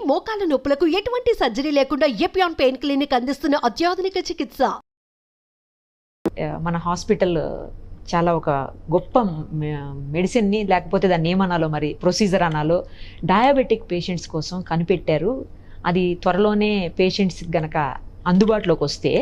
మోకాల నొప్పులకు ఎటువంటి సర్జరీ లేకుండా ఎపియాన్ పెయిన్ క్లినిక్ అందిస్తున్న అత్యాధునిక చికిత్స. మన హాస్పిటల్ చాలా ఒక గొప్ప మెడిసిన్ని, లేకపోతే దాన్ని ఏమనాలో, మరి ప్రొసీజర్ అనాలో, డయాబెటిక్ పేషెంట్స్ కోసం కనిపెట్టారు. అది త్వరలోనే పేషెంట్స్ గనక అందుబాటులోకి వస్తే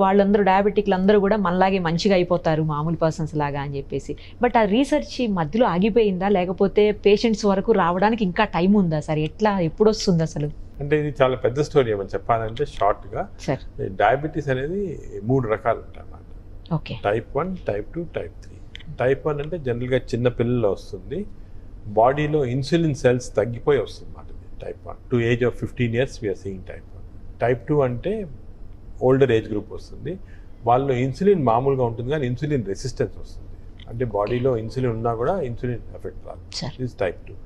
వాళ్ళందరూ డయాబెటిక్లు అందరూ కూడా మనలాగే మంచిగా అయిపోతారు, మామూలు పర్సన్స్ లాగా అని చెప్పేసి. బట్ ఆ రీసెర్చ్ మధ్యలో ఆగిపోయిందా, లేకపోతే పేషెంట్స్ వరకు రావడానికి ఇంకా టైం ఉందా సార్? ఎప్పుడు వస్తుంది అసలు? అంటే ఇది చాలా పెద్ద స్టోరీ. ఏమని చెప్పాలంటే షార్ట్గా, డయాబెటీస్ అనేది 3 రకాలు ఉంటాయి అన్నమాట. Okay. Type 1, type 2, type 3. Type 1 అంటే జనరల్గా చిన్న పిల్లల్లో వస్తుంది, బాడీలో ఇన్సులిన్ సెల్స్ తగ్గిపోయి వస్తుంది అన్నమాట. Type 1 to age of 15 years we are seeing type 1. Type 2 అంటే ఓల్డర్ ఏజ్ గ్రూప్ వస్తుంది, వాళ్ళలో ఇన్సులిన్ మామూలుగా ఉంటుంది కానీ ఇన్సులిన్ రెసిస్టెన్స్ వస్తుంది. అంటే బాడీలో ఇన్సులిన్ ఉన్నా కూడా ఇన్సులిన్ ఎఫెక్ట్ రాదు. ఇది టైప్ 2.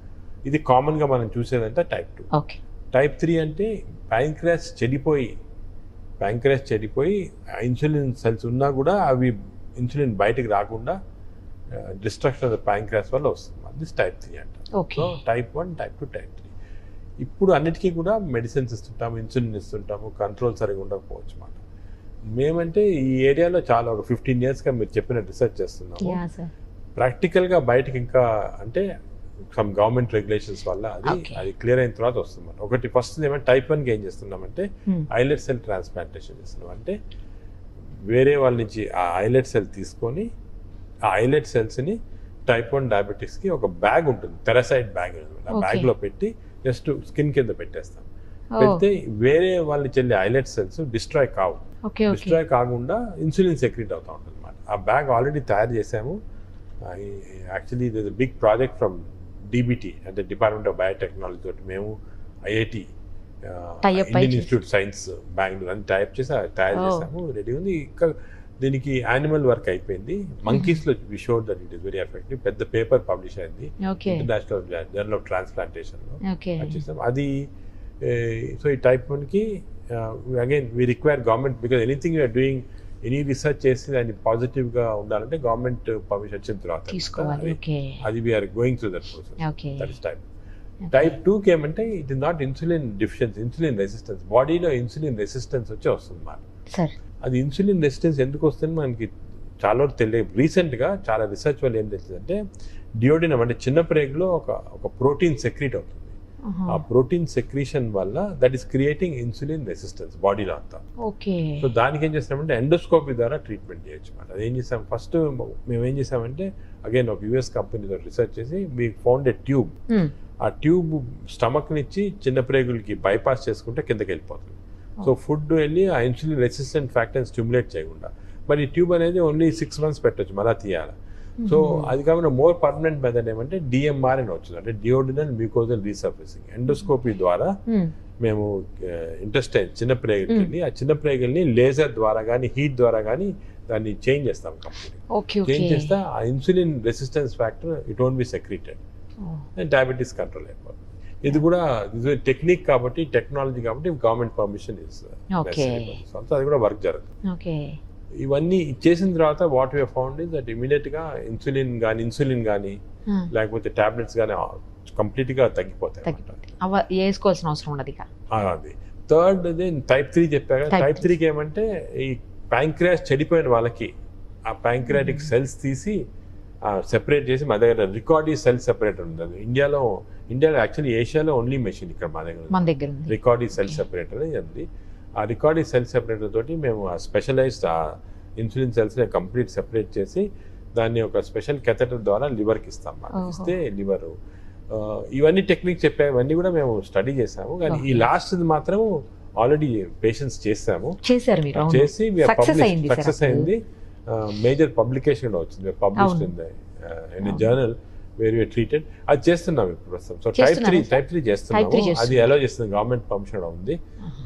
ఇది కామన్గా మనం చూసేదంటే టైప్ 2. ఓకే. టైప్ 3 అంటే ప్యాంక్రియాస్ చెడిపోయి ఇన్సులిన్ సెల్స్ ఉన్నా కూడా అవి ఇన్సులిన్ బయటకు రాకుండా డిస్ట్రక్షన్ ఆఫ్ ద ప్యాంక్రియాస్ వల్ల వస్తుంది. దిస్ టైప్ 3 అంటారు. So type 1, type 2, type 3. ఇప్పుడు అన్నిటికీ కూడా మెడిసిన్స్ ఇస్తుంటాము, ఇన్సులిన్ ఇస్తుంటాము, కంట్రోల్ సరిగా ఉండకపోవచ్చు అన్నమాట. మేమంటే ఈ ఏరియాలో చాలా ఒక 15 yearsగా మీరు చెప్పిన రీసెర్చ్ చేస్తున్నాము. ప్రాక్టికల్గా బయటకి ఇంకా అంటే సమ్ గవర్నమెంట్ రెగ్యులేషన్స్ వల్ల అది క్లియర్ అయిన తర్వాత వస్తుంది. ఒకటి ఫస్ట్ ఏమంటే టైప్ 1కి ఏం చేస్తున్నామంటే ఐలెట్ సెల్ ట్రాన్స్ప్లాంటేషన్ చేస్తున్నాం. అంటే వేరే వాళ్ళ నుంచి ఆ ఐలెట్ సెల్ తీసుకొని ఆ ఐలెట్ సెల్స్ని టైప్ 1 డయాబెటిక్స్కి ఒక బ్యాగ్ ఉంటుంది, పెరాసైట్ బ్యాగ్. ఆ బ్యాగ్లో పెట్టి జస్ట్ స్కిన్ కింద పెట్టేస్తాం. పెడితే వేరే వాళ్ళని చెల్లి ఐలెట్ సెల్స్ డిస్ట్రాయ్ కావు. డిస్ట్రాయ్ కాకుండా ఇన్సులిన్ సెక్రెట్ అవుతూ ఉంటుంది అన్నమాట. ఆ బ్యాగ్ ఆల్రెడీ తయారు చేసాము. యాక్చువల్లీ ఇది బిగ్ ప్రాజెక్ట్ ఫ్రమ్ DBT అంటే డిపార్ట్మెంట్ ఆఫ్ బయోటెక్నాలజీ తోటి మేము IIT Indian institute science Bengaluru అని టైప్ చేసి తయారు చేసాము. రెడీ ఉంది. ఇంకా దీనికి యానిమల్ వర్క్ అయిపోయింది. మంకీస్లో we showed that it is very effective. పెద్ద పేపర్ పబ్లిష్ అయింది ఇంటర్నేషనల్ జర్నల్ ఆఫ్ ట్రాన్స్ప్లాంటేషన్లో చేసాం అది. సో ఈ టైప్ 1కి again we require government, because anything you're doing any research చేసి దాన్ని పాజిటివ్గా ఉండాలంటే గవర్నమెంట్ పర్మిషన్ వచ్చిన తర్వాత అది we're going through that process. That is type. Type 2కి ఏమంటే it is not insulin deficiency, insulin resistance. బాడీలో ఇన్సులిన్ రెసిస్టెన్స్ వచ్చి వస్తుంది అన్నమాట. అది ఇన్సులిన్ రెసిస్టెన్స్ ఎందుకు వస్తుంది మనకి చాలా తెలియదు. రీసెంట్గా చాలా రీసెర్చ్ వల్ల ఏం తెలిసిందంటే డియోడినం అంటే చిన్న ప్రేగులో ఒక ప్రోటీన్ సెక్రీట్ అవుతుంది. ఆ ప్రోటీన్ సెక్రీషన్ వల్ల that is creating insulin resistance బాడీలో అంతా. సో దానికి ఏం చేస్తామంటే ఎండోస్కోపీ ద్వారా ట్రీట్మెంట్ చేయొచ్చు అన్నమాట. అది ఏం చేసాం, ఫస్ట్ మేము ఏం చేసామంటే అగైన్ ఒక US కంపెనీతో రీసెర్చ్ చేసి వీ ఫౌండ్ ఎ ట్యూబ్. ఆ ట్యూబ్ స్టమక్ నుంచి చిన్న ప్రేగులకి బైపాస్ చేసుకుంటే కిందకి వెళ్ళిపోతుంది. సో ఫుడ్ వెళ్ళి ఆ ఇన్సులిన్ రెసిస్టెంట్ ఫ్యాక్టర్ని స్టిమ్యులేట్ చేయకుండా. మరి ఈ ట్యూబ్ అనేది ఓన్లీ 6 months పెట్టచ్చు, మళ్ళీ తీయాలి. సో అది కాకుండా మోర్ పర్మనెంట్ మెథడ్ ఏమంటే DMR అని వచ్చింది, అంటే డియోడినల్ మ్యూకోజల్ రీసర్ఫేసింగ్. ఎండోస్కోపీ ద్వారా మేము ఇంటెస్టైన్ చిన్న ప్రేగులకి వెళ్ళి ఆ చిన్న ప్రేగుల్ని లేజర్ ద్వారా కానీ హీట్ ద్వారా కానీ దాన్ని చేంజ్ చేస్తాం. కంప్లీట్ చేంజ్ చేస్తే ఆ insulin resistance factor it won't be secreted and diabetes control అయిపోతుంది. ఇది కూడా టెక్నిక్ కాబట్టి, టెక్నాలజీ కాబట్టి గవర్నమెంట్ పర్మిషన్ ఇస్ అది కూడా వర్క్ జరుగుతుంది. ఇవన్నీ చేసిన తర్వాత what we found is that ఇమీడియట్గా ఇన్సులిన్ కానీ లేకపోతే టాబ్లెట్స్ కానీ కంప్లీట్గా తగ్గిపోతాయి. వేసుకోవాల్సిన అవసరం ఉండదు. అది థర్డ్ టైప్ 3 చెప్పాక. టైప్ 3కి ఏమంటే ఈ ప్యాంక్రియాస్ చెడిపోయిన వాళ్ళకి ఆ ప్యాంక్రియాటిక్ సెల్స్ తీసి సెపరేట్ చేసి మా దగ్గర రికార్డీ సెల్ సెపరేటర్ ఉంది. ఇండియాలో యాక్చువల్లీ ఏషియాలో ఓన్లీ మెషిన్ ఇక్కడ మా దగ్గర రికార్డీ సెల్ సెపరేటర్ ఉంది. ఆ రికార్డీ సెల్ సెపరేటర్ తోటి మేము ఆ స్పెషలైజ్డ్ ఇన్సులిన్ సెల్స్ని కంప్లీట్ సెపరేట్ చేసి దాన్ని ఒక స్పెషల్ కెథెటర్ ద్వారా లివర్కి ఇస్తాం. ఇస్తే లివర్ ఇవన్నీ టెక్నిక్ చెప్పే ఇవన్నీ కూడా మేము స్టడీ చేసాము. కానీ ఈ లాస్ట్ మాత్రం ఆల్రెడీ పేషెంట్స్ చేసి సక్సెస్ అయింది. మేజర్ పబ్లికేషన్ కూడా వచ్చింది, published in journal where we treated. అది చేస్తున్నాం ఇప్పుడు ప్రస్తుతం. సో టైప్ 3 చేస్తున్నాము. అది ఎలా చేస్తుంది, గవర్నమెంట్ పర్మిషన్ కూడా ఉంది.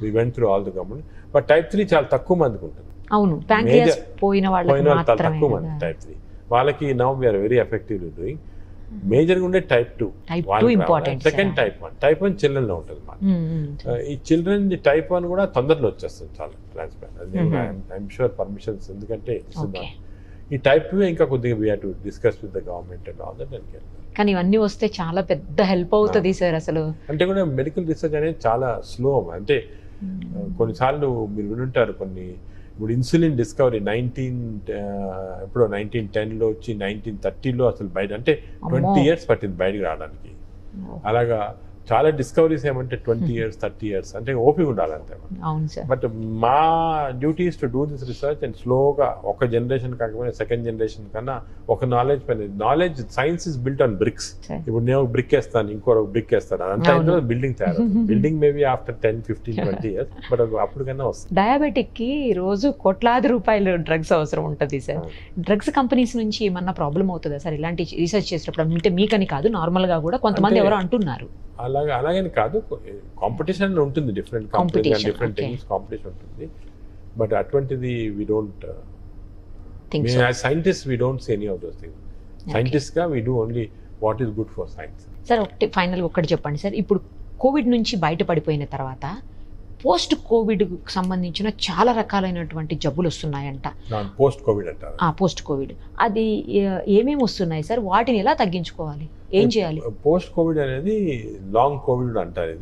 We went through all the government. But type 3 చాలా తక్కువ మందికి ఉంటుంది. పోయిన వాళ్ళు తక్కువ మంది టైప్ 3 వాళ్ళకి. Now we are very effectively doing. మేజర్గా ఉండే టైప్ 2, సెకండ్ టైప్ 1. టైప్ 1 చిల్డ్రన్లో ఉంటుంది అన్నమాట. ఈ చిల్డ్రన్ టైప్ 1 కూడా తొందరలో వచ్చేస్తుంది చాలా ట్రాన్స్ప్లాంట్. అది ఐఎమ్ షూర్ పర్మిషన్స్, ఎందుకంటే ఈ టైప్ 2 ఇంకా కొద్దిగా we have to discuss with the government and all that. కానీ ఇవన్నీ వస్తే చాలా పెద్ద హెల్ప్ అవుతుంది సార్ అసలు. అంటే కూడా మెడికల్ రీసెర్చ్ అనేది చాలా స్లో. అంటే కొన్నిసార్లు మీరు వినుంటారు ఇప్పుడు ఇన్సులిన్ డిస్కవరీ 1910లో వచ్చి 1930లో అసలు బయట, అంటే 20 years పట్టింది బయటకు రావడానికి. అలాగా చాలా డిస్కవరీస్ ఏమంటే 20 years 30 years అంటే ఓపిక ఉండాలంతే. అవును సార్. బట్ మా duty is to do this research and స్లోగా ఒక జనరేషన్ కాకపోయినా సెకండ్ జనరేషన్ కన్నా ఒక నాలెడ్జ్ పైన knowledge. Science is built on bricks. ఇప్పుడు నేను ఒక బ్రిక్ వేస్తాను, ఇంకో బ్రిక్ వేస్తాను, అదంతా బిల్డింగ్ తయారు. Building maybe after 10, 15, 20 years, but అప్పటికన్నా వస్తుంది. డయాబెటిక్ కి రోజు కోట్లాది రూపాయలు డ్రగ్స్ అవసరం ఉంటుంది సార్. డ్రగ్స్ కంపెనీస్ నుంచి ఏమన్నా ప్రాబ్లం అవుతుందా సార్ ఇలాంటి రీసెర్చ్ చేసేటప్పుడు? అంటే మీకని కాదు, నార్మల్ గా కూడా కొంతమంది ఎవరో అంటున్నారు. అలాగని కాదు, కాంపిటీషన్ ఉంటుంది, different companies different things competition ఉంటుంది. బట్ అటువంటిది we don't scientist we don't say any of those things. Scientist గా we do only what is good for science. Sir final ఒకటి చెప్పండి సార్, ఇప్పుడు కోవిడ్ నుంచి బయటపడిపోయిన తర్వాత పోస్ట్ కోవిడ్ సంబంధించిన చాలా రకాలైనటువంటి జబ్బులు వస్తున్నాయంట. పోస్ట్ కోవిడ్ అంటారు. పోస్ట్ కోవిడ్ అది ఏమేమి వస్తున్నాయి సార్? వాటిని ఎలా తగ్గించుకోవాలి, ఏం చేయాలి? పోస్ట్ కోవిడ్ అనేది లాంగ్ కోవిడ్ అంటారు.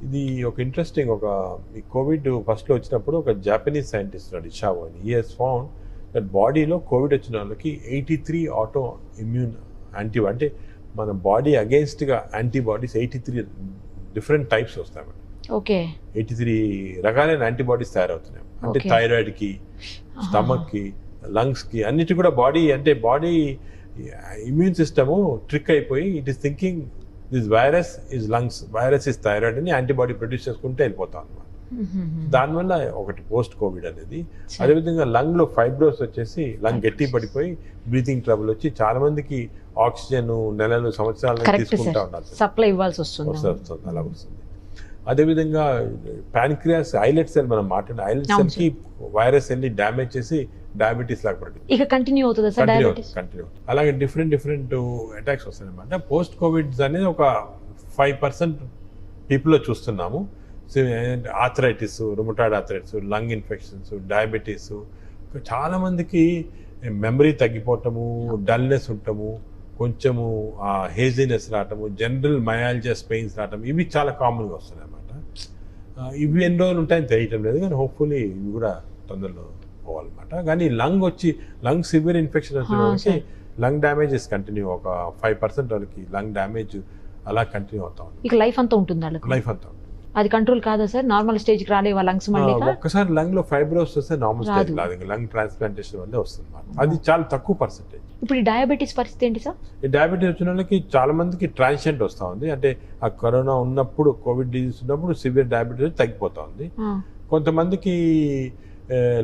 ఇది ఒక ఇంట్రెస్టింగ్, ఈ కోవిడ్ ఫస్ట్లో వచ్చినప్పుడు ఒక జాపనీస్ సైంటిస్ట్ ఉన్నాడు, ఇషావో అని. హీ హెస్ ఫౌండ్ దట్ బాడీలో కోవిడ్ వచ్చిన వాళ్ళకి 83 ఆటో ఇమ్యూన్ యాంటీబాడీ, అంటే మన బాడీ అగేన్స్ట్గా యాంటీబాడీస్ 83 డిఫరెంట్ టైప్స్ వస్తాయి. ఓకే, 83 రకాలైన యాంటీబాడీస్ తయారవుతున్నాయి. అంటే థైరాయిడ్కి, స్టమక్కి, లంగ్స్కి, అన్నిటి కూడా బాడీ ఇమ్యూన్ సిస్టము ట్రిక్ అయిపోయి it is thinking this virus is lungs, virus is thyroid అని యాంటీబాడీ ప్రొడ్యూస్ చేసుకుంటే వెళ్ళిపోతాం అనమాట. దానివల్ల ఒకటి పోస్ట్ కోవిడ్ అనేది. అదేవిధంగా లంగ్ లో ఫైబ్రోస్ వచ్చేసి లంగ్ గట్టి పడిపోయి బ్రీతింగ్ ట్రబుల్ వచ్చి చాలా మందికి ఆక్సిజన్ నెలలు సంవత్సరాలు తీసుకుంటా ఉన్నారు, సప్లై ఇవ్వాల్సి వస్తుంది, అలా వస్తుంది. అదేవిధంగా ప్యాన్క్రియాస్ ఐలెట్ సెల్, మనం మాట్లాడిన ఐలెట్ సెల్ కి వైరస్ వెళ్ళి డ్యామేజ్ చేసి డయాబెటీస్ లాగా పడుతుంది. ఇక కంటిన్యూ అవుతుంది సార్ డయాబెటీస్. కంటిన్యూ. అలాగే డిఫరెంట్ అటాక్స్ వస్తాయి అనమాట. పోస్ట్ కోవిడ్ అనేది ఒక 5% పీపుల్లో చూస్తున్నాము. Arthritis, rheumatoid arthritis, lung infections, diabetes. చాలా మందికి మెమరీ తగ్గిపోవటము, డల్నెస్ ఉండటము, కొంచెము హేజీనెస్ రావటము, జనరల్ మయాలజియస్ పెయిన్స్ రావటం, ఇవి చాలా కామన్గా వస్తున్నాయి అన్నమాట. ఇవి ఎన్ని రోజులు ఉంటాయని తెలియటం లేదు, కానీ హోప్ఫుల్లీ ఇవి కూడా తొందరలో పోవాలన్నమాట. కానీ లంగ్ సివియర్ ఇన్ఫెక్షన్ వచ్చిన వాళ్ళకి లంగ్ డ్యామేజెస్ కంటిన్యూ, ఒక 5% వాళ్ళకి లంగ్ డ్యామేజ్ అలా కంటిన్యూ అవుతా ఉంది. ఇక లైఫ్ అంతా ఉంటుంది, లైఫ్ అంతా ఉంటుంది. అది కంట్రోల్ కాదా సార్? నార్మల్ స్టేజ్ కి రాలేవా లంగ్స్? మళ్ళీ ఒక్కసారి లంగ్ లో ఫైబ్రోస్ వస్తే నార్మల్ స్టేజ్ రాదు, లంగ్ ట్రాన్స్ప్లాంటేషన్ వల్లే వస్తుంది. అది చాలా తక్కువ పర్సెంటేజ్. ఇప్పుడు ఈ డయాబెటీస్ పరిస్థితి ఏంటి సార్? ఈ డయాబెటీస్ వచ్చిన వాళ్ళకి చాలా మందికి ట్రాన్సియెంట్ వస్తూ ఉంది. అంటే ఆ కరోనా ఉన్నప్పుడు, కోవిడ్ డిజీజ్ ఉన్నప్పుడు సివియర్ డయాబెటీస్ తగ్గిపోతా ఉంది. కొంతమందికి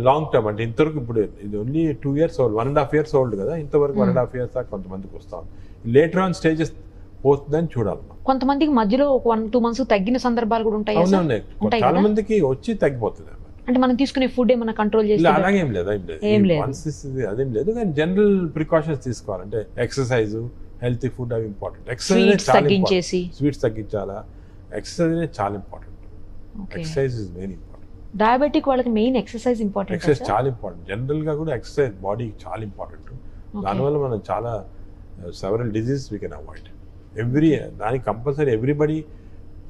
లాంగ్ టర్మ్, అంటే ఇంతవరకు ఇప్పుడు ఇది only 2 years old, 1.5 years old కదా, ఇంతవరకు 1.5 years దాకా కొంతమందికి వస్తా ఉంది. లేటర్ ఆన్ స్టేజెస్ పోతుందని చూడాలి. కొంతమందికి మధ్యలో ఒక 1-2 months తగ్గిన సందర్భాలు కూడా ఉంటాయి. చాలా మందికి వచ్చి తగ్గిపోతుంది. అంటే మనం తీసుకునే ఫుడ్ ఏమైనా కంట్రోల్ చేసి అలాగేం లేదు, అదేం లేదు. కానీ జనరల్ ప్రికాషన్స్ తీసుకోవాలంటే ఎక్సర్సైజ్, హెల్తీ ఫుడ్ అవి ఇంపార్టెంట్. ఎక్సర్సైజ్ తగ్గించేసి, స్వీట్స్ తగ్గించాలా, ఎక్సర్సైజ్ అనేది చాలా important. Exercise is very important. Diabetic వాళ్ళకి మెయిన్ ఎక్సర్సైజ్ ఇంపార్టెంట్. ఎక్సర్సైజ్ చాలా ఇంపార్టెంట్. జనరల్ గా కూడా ఎక్సర్సైజ్ బాడీకి చాలా ఇంపార్టెంట్. దానివల్ల మనం చాలా several diseases we can avoid. దానికి కంపల్సరీ ఎవ్రీబడి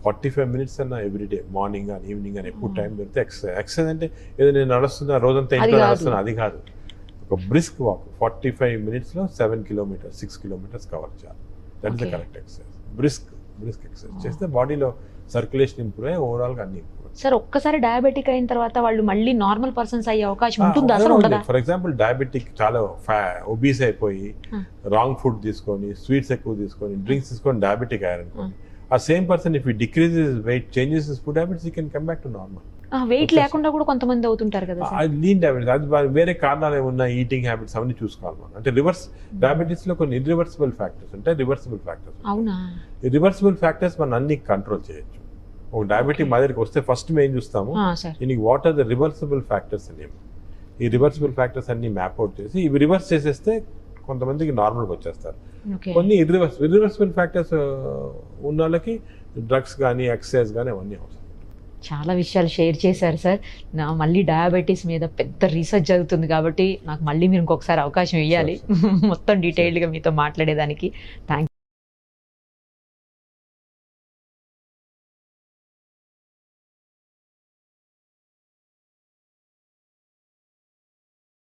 45 minutes అన్న ఎవ్రీడే, మార్నింగ్ అని ఈవినింగ్ అని ఎప్పుడు టైం దొరికితే ఎక్సర్సైజ్ అంటే ఏదో నేను నడుస్తున్నా రోజంతా ఇంట్లో నడుస్తున్నా అది కాదు. ఒక బ్రిస్క్ వాక్ 45 minutes లో 7 kilometers 6 kilometers కవర్ చేయాలి. That is the correct exercise. Brisk exercise చేస్తే బాడీలో సర్క్యులేషన్ ఇంప్రూవ్ అయ్యి ఓవరాల్గా అన్ని ఇంప్రూవ్. సార్ ఒక్కసారి డయాబెటిక్ అయిన తర్వాత వాళ్ళు మళ్ళీ నార్మల్ పర్సన్స్ అయ్యే అవకాశం ఉంటుందా అసలు? ఉండదా? ఫర్ ఎగ్జాంపుల్ డయాబెటిక్ చాలా ఒబీస్ అయిపోయి రాంగ్ ఫుడ్ తీసుకొని, స్వీట్స్ ఎక్కువ తీసుకొని, డ్రింక్స్ తీసుకొని డయాబెటిక్ అయ్యారనుకోండి, ఆ same person if he decreases weight, changes his food habits, he can come back to normal. Weight లేకుండా కూడా కొంతమంది అవుతుంటారు కదా సార్. లీన్ డయాబెటీస్, అది వేరే కారణాలు ఏమన్నా, ఈటింగ్ హ్యాబిట్స్ అవన్నీ చూసుకోవాలి మనం. అంటే రివర్స్ డయాబెటీస్ లో కొన్ని ఇర్రివర్సిబుల్ ఫ్యాక్టర్స్ ఉంటాయి, రివర్సిబుల్ ఫ్యాక్టర్స్. అవునా? ఈ రివర్సిబుల్ ఫ్యాక్టర్స్ మనం అన్ని కంట్రోల్ చేయొచ్చు. ఒక డయాబెటిక్ మా దగ్గరికి వస్తే ఫస్ట్ మేము ఏం చూస్తాము, దీనికి what are the reversible factors అనేవి. ఈ రివర్సిబుల్ ఫ్యాక్టర్స్ అన్ని మ్యాప్ అవుట్ చేసి ఇవి రివర్స్ చేసేస్తే కొంతమందికి నార్మల్గా వచ్చేస్తారు. కొన్ని ఇర్రివర్సిబుల్ ఫ్యాక్టర్స్ ఉన్న వాళ్ళకి డ్రగ్స్ కానీ ఎక్సర్సైజ్ కానీ అవన్నీ అవసరం. చాలా విషయాలు షేర్ చేశారు సార్. మళ్ళీ డయాబెటీస్ మీద పెద్ద రీసెర్చ్ జరుగుతుంది కాబట్టి నాకు మళ్ళీ మీరు ఇంకొకసారి అవకాశం ఇవ్వాలి మొత్తం డీటెయిల్డ్గా మీతో మాట్లాడేదానికి. థ్యాంక్